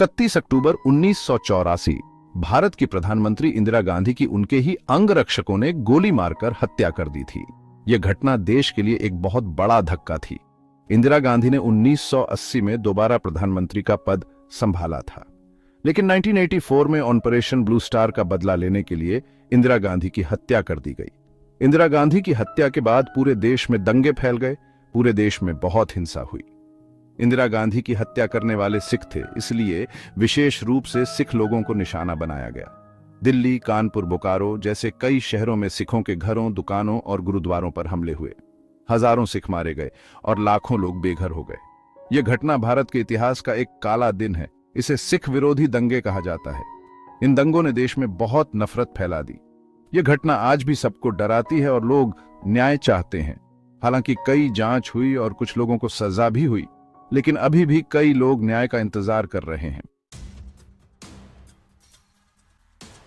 31 अक्टूबर 1984 भारत की प्रधानमंत्री इंदिरा गांधी की उनके ही अंगरक्षकों ने गोली मारकर हत्या कर दी थी। यह घटना देश के लिए एक बहुत बड़ा धक्का थी। इंदिरा गांधी ने 1980 में दोबारा प्रधानमंत्री का पद संभाला था, लेकिन 1984 में ऑपरेशन ब्लू स्टार का बदला लेने के लिए इंदिरा गांधी की हत्या कर दी गई। इंदिरा गांधी की हत्या के बाद पूरे देश में दंगे फैल गए, पूरे देश में बहुत हिंसा हुई। इंदिरा गांधी की हत्या करने वाले सिख थे, इसलिए विशेष रूप से सिख लोगों को निशाना बनाया गया। दिल्ली, कानपुर, बोकारो जैसे कई शहरों में सिखों के घरों, दुकानों और गुरुद्वारों पर हमले हुए। हजारों सिख मारे गए और लाखों लोग बेघर हो गए। यह घटना भारत के इतिहास का एक काला दिन है। इसे सिख विरोधी दंगे कहा जाता है। इन दंगों ने देश में बहुत नफरत फैला दी। यह घटना आज भी सबको डराती है और लोग न्याय चाहते हैं। हालांकि कई जांच हुई और कुछ लोगों को सजा भी हुई, लेकिन अभी भी कई लोग न्याय का इंतजार कर रहे हैं।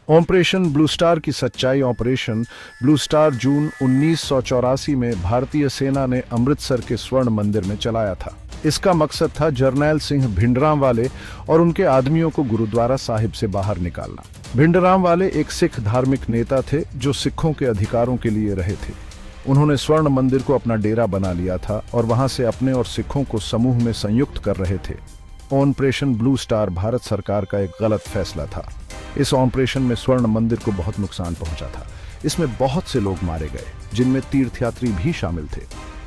ऑपरेशन ब्लू स्टार की सच्चाई। ऑपरेशन ब्लू स्टार जून 1984 में भारतीय सेना ने अमृतसर के स्वर्ण मंदिर में चलाया था। इसका मकसद था जरनैल सिंह भिंडरांवाले और उनके आदमियों को गुरुद्वारा साहिब से बाहर निकालना। भिंडरांवाले एक सिख धार्मिक नेता थे जो सिखों के अधिकारों के लिए रहे थे। उन्होंने स्वर्ण मंदिर को अपना डेरा बना लिया था और वहां से अपने और सिखों को समूह में संयुक्त कर रहे थे। ऑपरेशन ब्लू स्टार भारत सरकार का एक गलत फैसला था। इस ऑपरेशन में स्वर्ण मंदिर को बहुत नुकसान पहुंचा था। इसमें बहुत से लोग मारे गए, जिनमें तीर्थयात्री भी शामिल थे।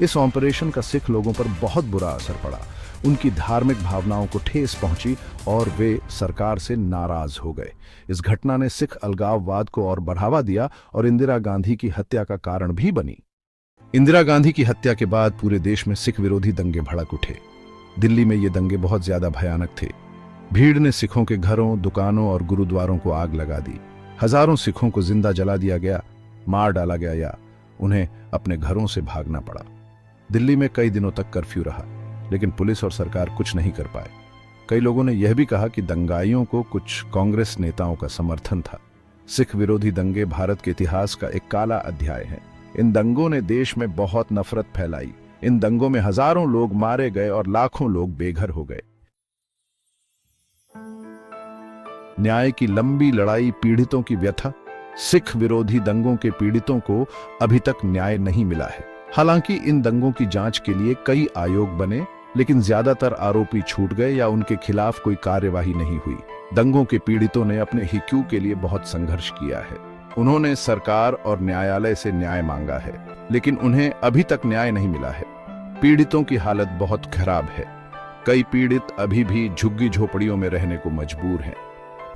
इस ऑपरेशन का सिख लोगों पर बहुत बुरा असर पड़ा। उनकी धार्मिक भावनाओं को ठेस पहुंची और वे सरकार से नाराज हो गए। इस घटना ने सिख अलगाववाद को और बढ़ावा दिया और इंदिरा गांधी की हत्या का कारण भी बनी। इंदिरा गांधी की हत्या के बाद पूरे देश में सिख विरोधी दंगे भड़क उठे। दिल्ली में ये दंगे बहुत ज्यादा भयानक थे। भीड़ ने सिखों के घरों, दुकानों और गुरुद्वारों को आग लगा दी। हजारों सिखों को जिंदा जला दिया गया, मार डाला गया या उन्हें अपने घरों से भागना पड़ा। दिल्ली में कई दिनों तक कर्फ्यू रहा, लेकिन पुलिस और सरकार कुछ नहीं कर पाए। कई लोगों ने यह भी कहा कि दंगाइयों को कुछ कांग्रेस नेताओं का समर्थन था। सिख विरोधी दंगे भारत के इतिहास का एक काला अध्याय है। इन दंगों ने देश में बहुत नफरत फैलाई। इन दंगों में हजारों लोग मारे गए और लाखों लोग बेघर हो गए। न्याय की लंबी लड़ाई, पीड़ितों की व्यथा। सिख विरोधी दंगों के पीड़ितों को अभी तक न्याय नहीं मिला है। हालांकि इन दंगों की जांच के लिए कई आयोग बने, लेकिन ज्यादातर आरोपी छूट गए या उनके खिलाफ कोई कार्यवाही नहीं हुई। दंगों के पीड़ितों ने अपने हिक्यू के लिए बहुत संघर्ष किया है। उन्होंने सरकार और न्यायालय से न्याय मांगा है, लेकिन उन्हें अभी तक न्याय नहीं मिला है। पीड़ितों की हालत बहुत खराब है। कई पीड़ित अभी भी झुग्गी झोपड़ियों में रहने को मजबूर हैं।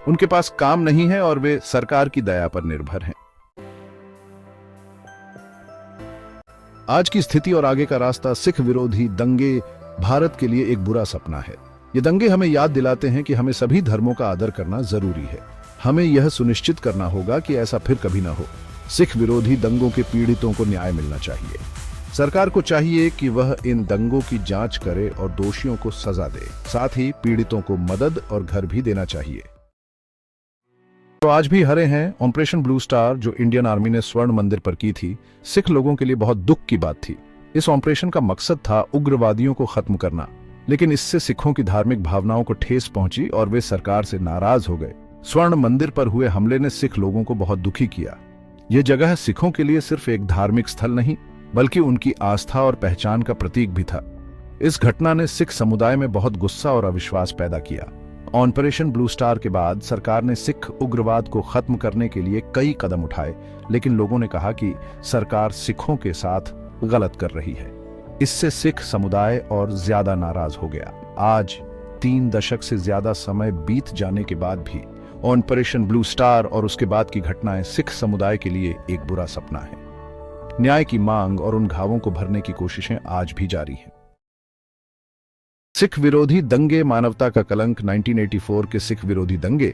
उनके पास काम नहीं है और वे सरकार की दया पर निर्भर हैं। आज की स्थिति और आगे का रास्ता। सिख विरोधी दंगे भारत के लिए एक बुरा सपना है। ये दंगे हमें याद दिलाते हैं कि हमें सभी धर्मों का आदर करना जरूरी है। हमें यह सुनिश्चित करना होगा कि ऐसा फिर कभी ना हो। सिख विरोधी दंगों के पीड़ितों को न्याय मिलना चाहिए। सरकार को चाहिए कि वह इन दंगों की जांच करे और दोषियों को सजा दे। साथ ही पीड़ितों को मदद और घर भी देना चाहिए। तो आज भी हरे हैं। ऑपरेशन ब्लू स्टार जो इंडियन आर्मी ने स्वर्ण मंदिर पर की थी, सिख लोगों के लिए बहुत दुख की बात थी। इस ऑपरेशन का मकसद था उग्रवादियों को खत्म करना, लेकिन इससे सिखों की धार्मिक भावनाओं को ठेस पहुंची और वे सरकार से नाराज हो गए। स्वर्ण मंदिर पर हुए हमले ने सिख लोगों को बहुत दुखी किया। यह जगह सिखों के लिए सिर्फ एक धार्मिक स्थल नहीं, बल्कि उनकी आस्था और पहचान का प्रतीक भी था। इस घटना ने सिख समुदाय में बहुत गुस्सा और अविश्वास पैदा किया। ऑपरेशन ब्लू स्टार के बाद सरकार ने सिख उग्रवाद को खत्म करने के लिए कई कदम उठाए, लेकिन लोगों ने कहा कि सरकार सिखों के साथ गलत कर रही है। इससे सिख समुदाय और ज्यादा नाराज हो गया। आज 3 दशक से ज्यादा समय बीत जाने के बाद भी ऑपरेशन ब्लू स्टार और उसके बाद की घटनाएं सिख समुदाय के लिए एक बुरा सपना है। न्याय की मांग और उन घावों को भरने की कोशिशें आज भी जारी हैं। सिख विरोधी दंगे मानवता का कलंक। 1984 के सिख विरोधी दंगे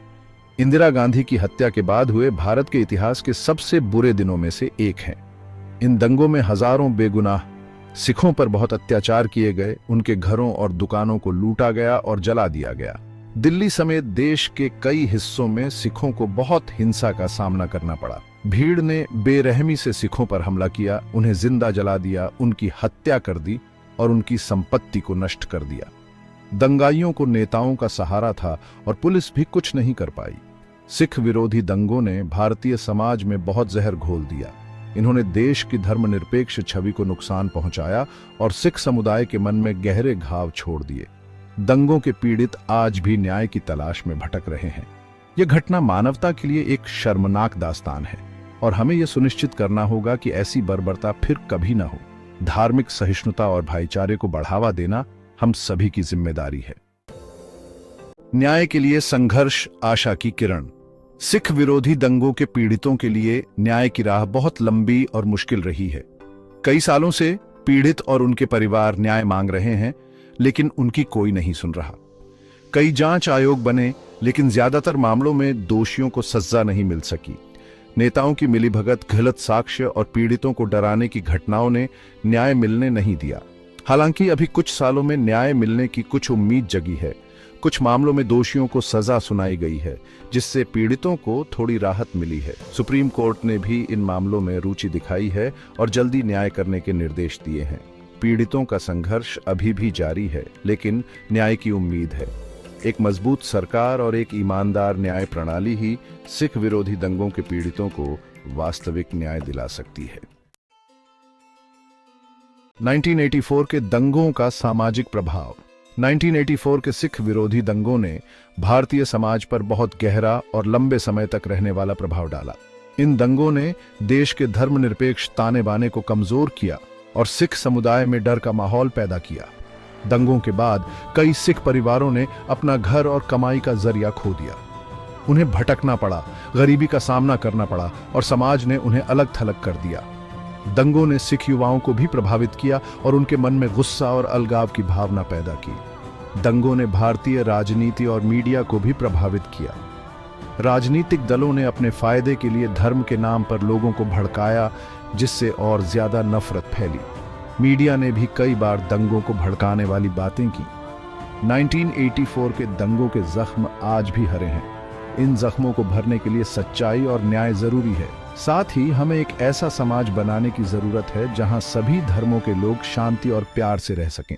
इंदिरा गांधी की हत्या के बाद हुए भारत के इतिहास के सबसे बुरे दिनों में से एक हैं। इन दंगों में हजारों बेगुनाह सिखों पर बहुत अत्याचार किए गए। उनके घरों और दुकानों को लूटा गया और जला दिया गया। दिल्ली समेत देश के कई हिस्सों में सिखों को बहुत हिंसा का सामना करना पड़ा। भीड़ ने बेरहमी से सिखों पर हमला किया, उन्हें जिंदा जला दिया, उनकी हत्या कर दी और उनकी संपत्ति को नष्ट कर दिया। दंगाइयों को नेताओं का सहारा था और पुलिस भी कुछ नहीं कर पाई। सिख विरोधी दंगों ने भारतीय समाज में बहुत जहर घोल दिया। इन्होंने देश की धर्मनिरपेक्ष छवि को नुकसान पहुंचाया और सिख समुदाय के मन में गहरे घाव छोड़ दिए। दंगों के पीड़ित आज भी न्याय की तलाश में भटक रहे हैं। यह घटना मानवता के लिए एक शर्मनाक दास्तान है और हमें यह सुनिश्चित करना होगा कि ऐसी बर्बरता फिर कभी न हो। धार्मिक सहिष्णुता और भाईचारे को बढ़ावा देना हम सभी की जिम्मेदारी है। न्याय के लिए संघर्ष, आशा की किरण। सिख विरोधी दंगों के पीड़ितों के लिए न्याय की राह बहुत लंबी और मुश्किल रही है। कई सालों से पीड़ित और उनके परिवार न्याय मांग रहे हैं, लेकिन उनकी कोई नहीं सुन रहा। कई जांच आयोग बने, लेकिन ज्यादातर मामलों में दोषियों को सजा नहीं मिल सकी। नेताओं की मिलीभगत, गलत साक्ष्य और पीड़ितों को डराने की घटनाओं ने न्याय मिलने नहीं दिया। हालांकि अभी कुछ सालों में न्याय मिलने की कुछ उम्मीद जगी है। कुछ मामलों में दोषियों को सजा सुनाई गई है, जिससे पीड़ितों को थोड़ी राहत मिली है। सुप्रीम कोर्ट ने भी इन मामलों में रुचि दिखाई है और जल्दी न्याय करने के निर्देश दिए हैं। पीड़ितों का संघर्ष अभी भी जारी है, लेकिन न्याय की उम्मीद है। एक मजबूत सरकार और एक ईमानदार न्याय प्रणाली ही सिख विरोधी दंगों के पीड़ितों को वास्तविक न्याय दिला सकती है। 1984 के दंगों का सामाजिक प्रभाव। 1984 के सिख विरोधी दंगों ने भारतीय समाज पर बहुत गहरा और लंबे समय तक रहने वाला प्रभाव डाला। इन दंगों ने देश के धर्मनिरपेक्ष ताने बाने को कमजोर किया और सिख समुदाय में डर का माहौल पैदा किया। दंगों के बाद कई सिख परिवारों ने अपना घर और कमाई का जरिया खो दिया। उन्हें भटकना पड़ा, गरीबी का सामना करना पड़ा और समाज ने उन्हें अलग थलग कर दिया। दंगों ने सिख युवाओं को भी प्रभावित किया और उनके मन में गुस्सा और अलगाव की भावना पैदा की। दंगों ने भारतीय राजनीति और मीडिया को भी प्रभावित किया। राजनीतिक दलों ने अपने फायदे के लिए धर्म के नाम पर लोगों को भड़काया, जिससे और ज्यादा नफरत फैली। मीडिया ने भी कई बार दंगों को भड़काने वाली बातें की। 1984 के दंगों के जख्म आज भी हरे हैं। इन जख्मों को भरने के लिए सच्चाई और न्याय जरूरी है। साथ ही हमें एक ऐसा समाज बनाने की जरूरत है जहां सभी धर्मों के लोग शांति और प्यार से रह सकें।